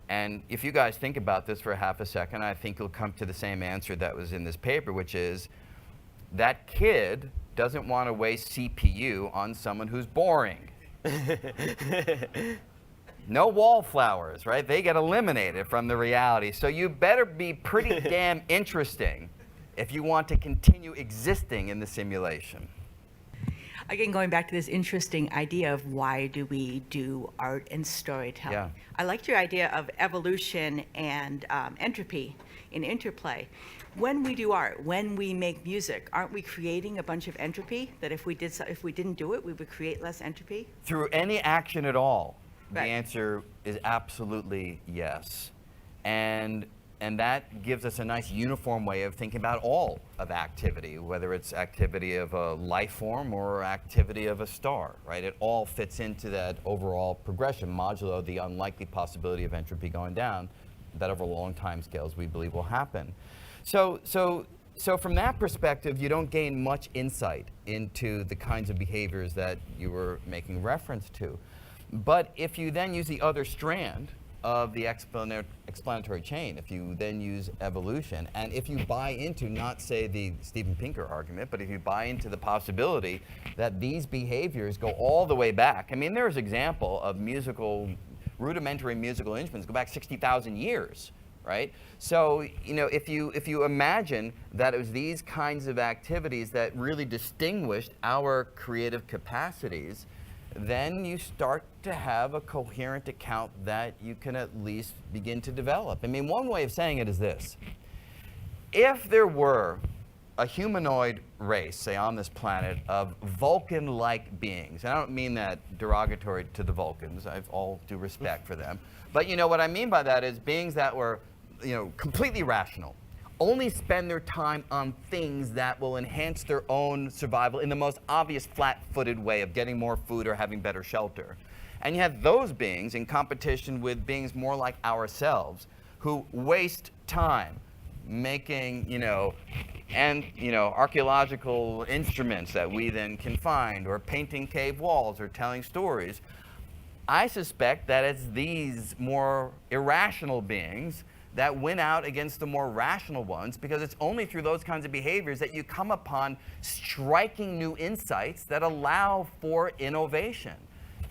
And if you guys think about this for half a second, I think you'll come to the same answer that was in this paper, which is that kid doesn't want to waste CPU on someone who's boring. No wallflowers, right? They get eliminated from the reality. So you better be pretty damn interesting if you want to continue existing in the simulation. Again, going back to this interesting idea of why do we do art and storytelling. Yeah. I liked your idea of evolution and entropy in interplay. When we do art, when we make music, aren't we creating a bunch of entropy that if we didn't do it, we would create less entropy? Through any action at all, Right. the answer is absolutely yes. And that gives us a nice uniform way of thinking about all of activity, whether it's activity of a life form or activity of a star, right? It all fits into that overall progression, modulo the unlikely possibility of entropy going down, that over long time scales we believe will happen. So from that perspective, you don't gain much insight into the kinds of behaviors that you were making reference to. But if you then use the other strand of the explanatory chain, if you then use evolution, and if you buy into, not say the Steven Pinker argument, but if you buy into the possibility that these behaviors go all the way back. I mean, there's example of rudimentary musical instruments go back 60,000 years, right? So, you know, if you imagine that it was these kinds of activities that really distinguished our creative capacities, then you start to have a coherent account that you can at least begin to develop. I mean, one way of saying it is this. If there were a humanoid race, say on this planet, of Vulcan-like beings, and I don't mean that derogatory to the Vulcans, I have all due respect for them, but you know what I mean by that is beings that were, you know, completely rational, only spend their time on things that will enhance their own survival in the most obvious flat-footed way of getting more food or having better shelter. And you have those beings in competition with beings more like ourselves who waste time making, archaeological instruments that we then can find, or painting cave walls, or telling stories. I suspect that it's these more irrational beings that win out against the more rational ones, because it's only through those kinds of behaviors that you come upon striking new insights that allow for innovation.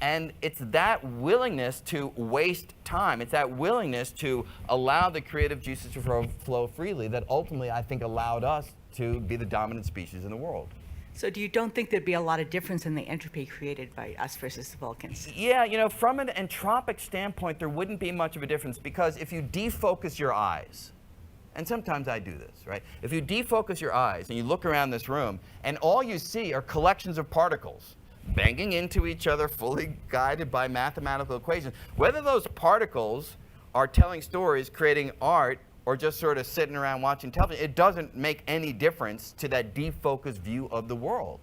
And it's that willingness to waste time, it's that willingness to allow the creative juices to flow freely that ultimately, I think, allowed us to be the dominant species in the world. So you don't think there'd be a lot of difference in the entropy created by us versus the Vulcans? Yeah, from an entropic standpoint, there wouldn't be much of a difference, because if you defocus your eyes, and sometimes I do this, right? If you defocus your eyes and you look around this room, and all you see are collections of particles banging into each other, fully guided by mathematical equations, whether those particles are telling stories, creating art, or just sort of sitting around watching television, it doesn't make any difference to that defocused view of the world.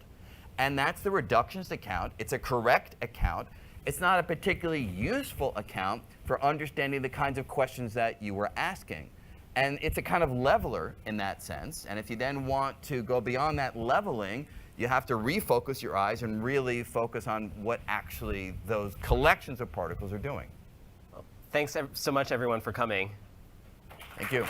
And that's the reductionist account. It's a correct account. It's not a particularly useful account for understanding the kinds of questions that you were asking. And it's a kind of leveler in that sense. And if you then want to go beyond that leveling, you have to refocus your eyes and really focus on what actually those collections of particles are doing. Thanks so much, everyone, for coming. Thank you.